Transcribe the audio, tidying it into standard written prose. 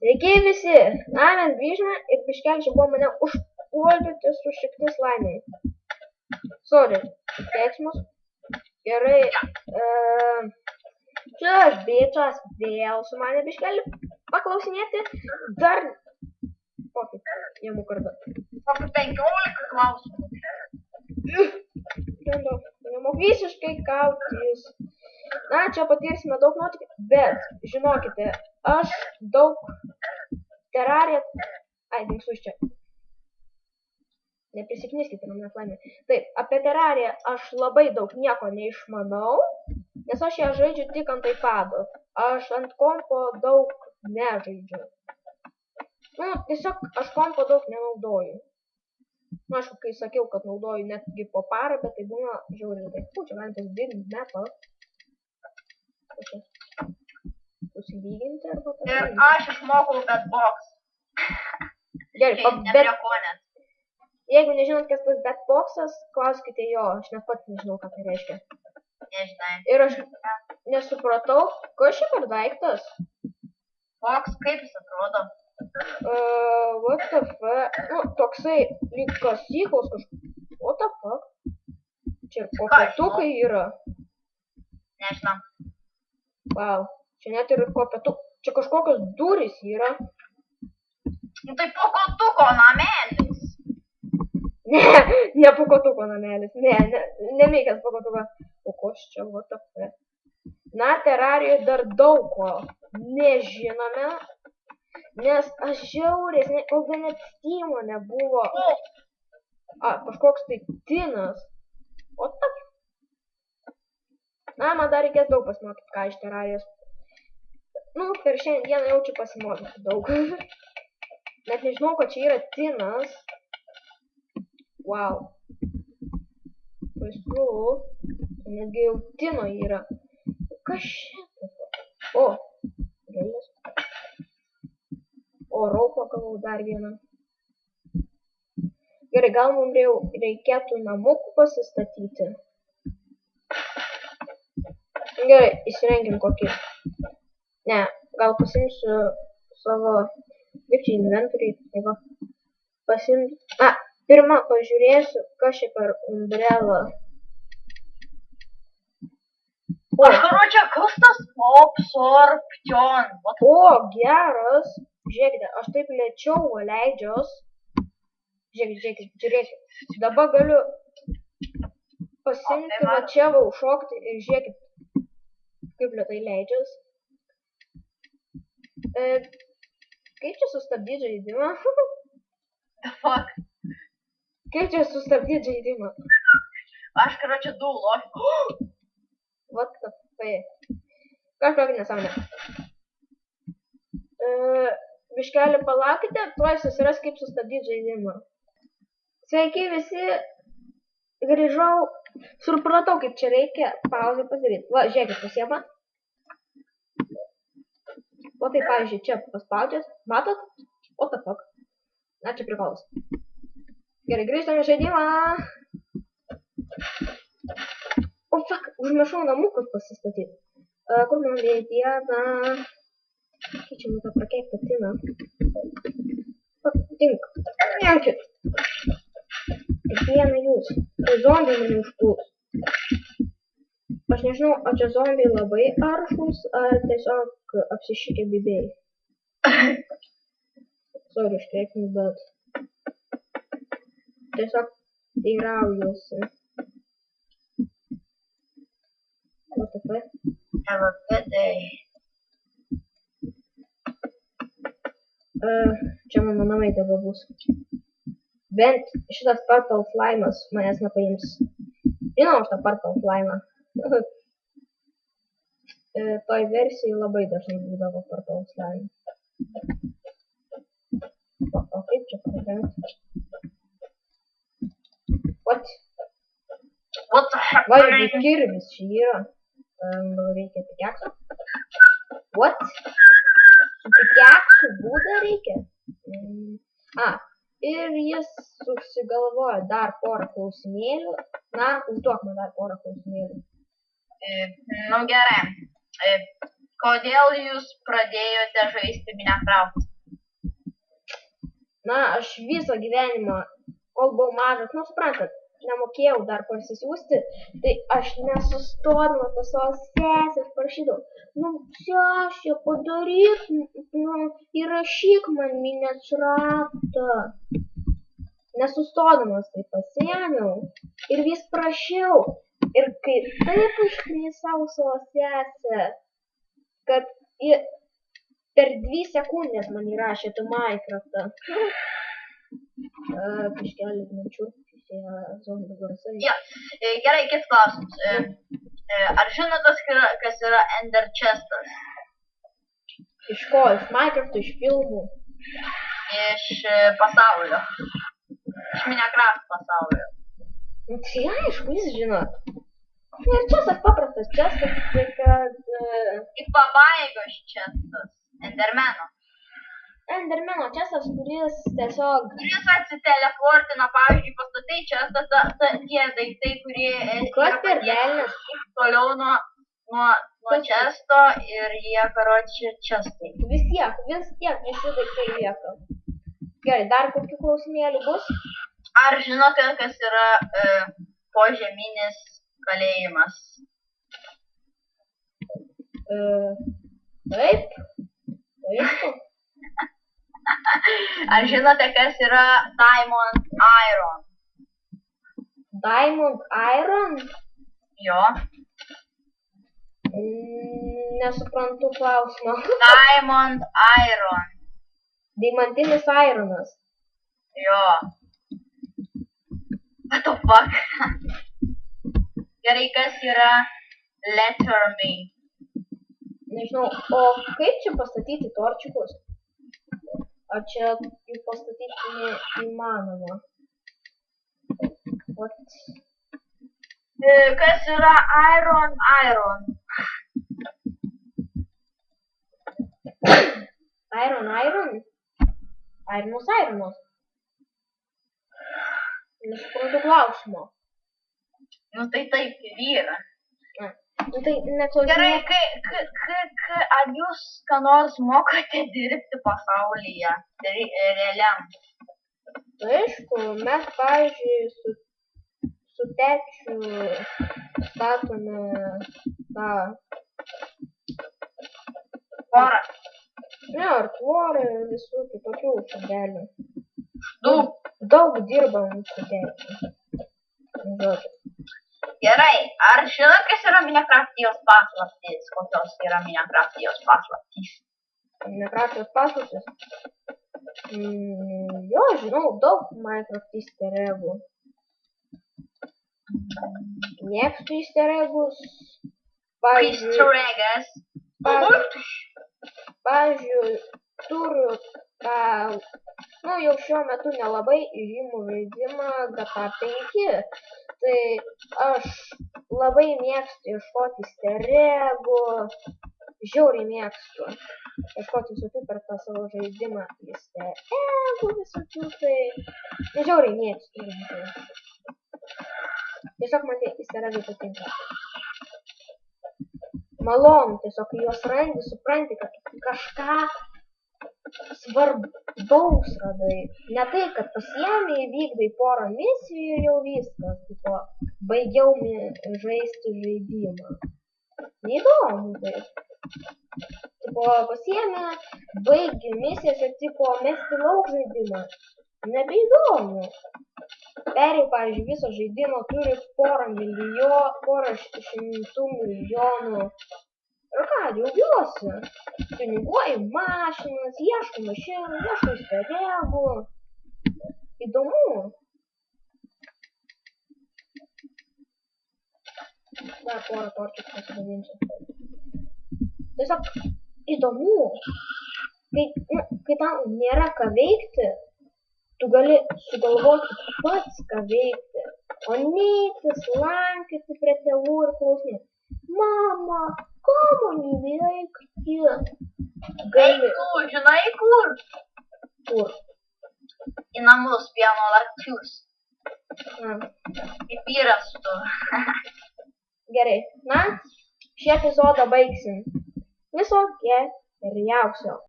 Sveiki visi! Na, mes grįžome ir biškelčiai buvo mane užpuolyti su šiktis laimiai. Sorry, teiksmus. Gerai. Čia aš bičas vėl su mane biškelį paklausinėti. Dar... Kokį? Jėmų kartą. Kokį 15 klausimų. Nemok visiškai kautis. Na, čia patirsime daug nuotykių, bet žinokite, aš daug terariją... Ai, dingsu iš čia. Neprisikniskite man neflaimė. Taip, apie terariją aš labai daug nieko neišmanau, nes aš ją žaidžiu tik ant iPado. Aš ant kompo daug nežaidžiu. Nu, tiesiog aš kompo daug nenaudoju. Nu, aišku, kai sakiau, kad naudoju netgi po parą, bet tai būna žiauriai. Tai čia galim pasididinti mepą. Susilyginti arba ir aš išmokau Betbox. Gerai, bet... Jeigu nežinot, kas tas Betboxas, klauskite jo, aš net pats nežinau, ką tai reiškia. Nežinai. Ir aš nesupratau, kas čia per daiktas? Box, kaip jis atrodo? What the fuck? Nu, toksai lyg kasyklos kažkoks. What the fuck? Čia kopetukai yra. Nežinau. Wow, čia net ir kopetukai. Čia kažkokios durys yra. Nu tai pukotuko namelis. Ne pukotuko namelis. Nemėkęs pukotuko. O koš čia, what the fuck? Na, terarijoje dar daug ko nežinome. Nes aš žiaurės, ilgai net Steamo nebuvo. Kažkoks tai tinas. O taip. Na, man dar reikės daug pasimokyti, ką iš terarijos. Nu, per šiandieną jaučiu pasimokyti daug. Net nežinau, kad čia yra tinas. Wow. Baisu. Netgi jau tino yra. Kas šitą? O, gėlės. O, raupą gavau dar vieną. Gerai, gal mums reikėtų namukų pasistatyti. Gerai, įsirenkim kokį. Ne, gal pasimsiu savo kaip inventoriai. Pasimsiu. Pirmą pažiūrėsiu, kas čia per umbrelą. Aš karočią, kas tas absorption? O, geras. Žiūrėkite, aš taip lėčiau leidžiuos. Žiūrėkite. Dabar galiu pasimti va čia užšokti ir žiūrėkit, kaip lėtai leidžiuos. Kaip čia sustabdyti žaidimą? The fuck? Kaip čia sustabdyti žaidimą? Aš karočią dūlo. What the fuck? Kažkokį nesąmonę. Biškelį palaukite, tuoj susiras kaip sustabdyti žaidimą. Sveiki visi, grįžau, supratau kaip čia reikia pauzę pasidaryti. Va, žiūrėkit, pasiema. O tai pavyzdžiui, čia paspaudžias, matot? What the fuck? Na, čia prikolas. Gerai, grįžtame į žaidimą. O fuck, užmiršau namukus pasistatyti. Kur man viena... Keičiam tą prakeiktą tiną. Tink. Nenkit. Kiekvieną jūs. Tai zombiai mane užpuls. Aš nežinau, ar čia zombiai labai aršus, ar tiesiog apsišykę bibėjai. Sorry, iškreipim, bet... Tiesiog teiraujuosi. What the fuck? Have a good day. Čia mano namai dabar bus. Bent šitas Purple Slime'as manęs nepaims. Žinau šitą Purple Slime'ą. Toj versijai labai dažnai būdavo Purple Slime. O kaip čia pradengti? What? What the heck? Va, jeigu kirvis čia yra. Reikia pikeksų? What? Su pikeksų būdą reikia? Ir jis susigalvojo dar porą klausimėlių. Na, užduok man dar porą klausimėlių. Nu gerai. Kodėl jūs pradėjote žaisti Minecraft? Na, aš visą gyvenimą, kol buvau mažas, nu, suprantat, nemokėjau dar parsisiųsti, tai aš nesustodama tos savo sesės prašydavau, nu, sesė, padaryk, nu, įrašyk man minės raktą. Nesustodamas tai pasiėmiau ir vis prašiau. Ir kai taip užknisau savo sesę, kad per 2 sekundės man įrašė tą Minecraftą. Kažkelį minčių, zombie garsai. Ja, gerai, kitas klausimas. Ar žinotas, kas yra Ender Chestas? Iš ko? Iš Minecrafto, iš filmų? Iš pasaulio. Iš Minecraft pasaulio. Tai aišku, jis žino. Ir čestas paprastas čestas, tai kad... Kaip pabaigos čestas. Endermeno. Endermeno čestas, kuris tiesiog... Kuris atsiteleportina, pavyzdžiui, pastatai čestas, tie daiktai, kurie... Kas per velnias? Toliau nuo često ir jie, karoči, čestai. Vis tiek, visi daiktai lieka. Gerai, dar kokių klausimėlių bus? Ar žinote, kas yra požeminis kalėjimas? Taip. Ar žinote, kas yra Diamond Iron? Diamond Iron? Jo. Nesuprantu klausimą. Diamond Iron. Deimantinis ironas. Jo. What the fuck? Gerai, kas yra Letter Me? Nežinau, o kaip čia pastatyti torčiukus? Ar čia jų pastatyti neįmanoma? What? Kas yra Iron? Ironas? Nesuprantu klausimo. Nu tai taip ir yra. Nu tai neklausinė. Gerai, ar jūs ką nors mokate dirbti pasaulyje, realiam? Tai aišku, mes, pavyzdžiui, su tečiu statome tą... Tvorą. Ne, ar tvorą ir visų kitokių šabelių. Daug dirbam su tečiu. Žodžiu. Gerai, ar žinot, kas yra Minecraftijos paslaptys? Kokios yra Minecraftijos paslaptys? Minecraftijos paslaptys? Jo, žinau, daug Minecraft easter eggų. Mėgstu easter eggus. Pavyzdžiui, turiu tą, nu jau šiuo metu nelabai žymų žaidimą GTA 5. Tai aš labai mėgstu ieškoti easter eggų. Žiauriai mėgstu ieškoti visokių per tą savo žaidimą easter eggų visokių, tai žiauriai mėgstu. Tiesiog man tie easter eggai patinka. Malonu, tiesiog juos randi, supranti, kad kažką svarbaus radai. Ne tai, kad pasiėmė, įvykdai porą misijų ir jau viskas. Tipo, baigiau žaisti žaidimą. Neįdomu tai. Tipo, pasiėmė, baigi misijas ir tipo, mesti lauk žaidimą. Nebeįdomu. Perėjau, pavyzdžiui, viso žaidimo turi porą šimtų milijonų. Ir ką, džiaugiuosi. Tuniguoju mašinas, ieškau mašinų, ieškau easter eggų. Įdomu. Dar porą torčių pasidavinsiu. Tiesiog įdomu. Kai tau nėra ką veikti, tu gali sugalvoti pats ką veikti, o neiti, slankioti prie tėvų ir klausinėti. Mama, ką man veikti? Gali. Žinai kur? Kur? Į namus pieno lakčius. Kaip vyras tu. Gerai, na, šį epizodą baigsim. Viso geriausio.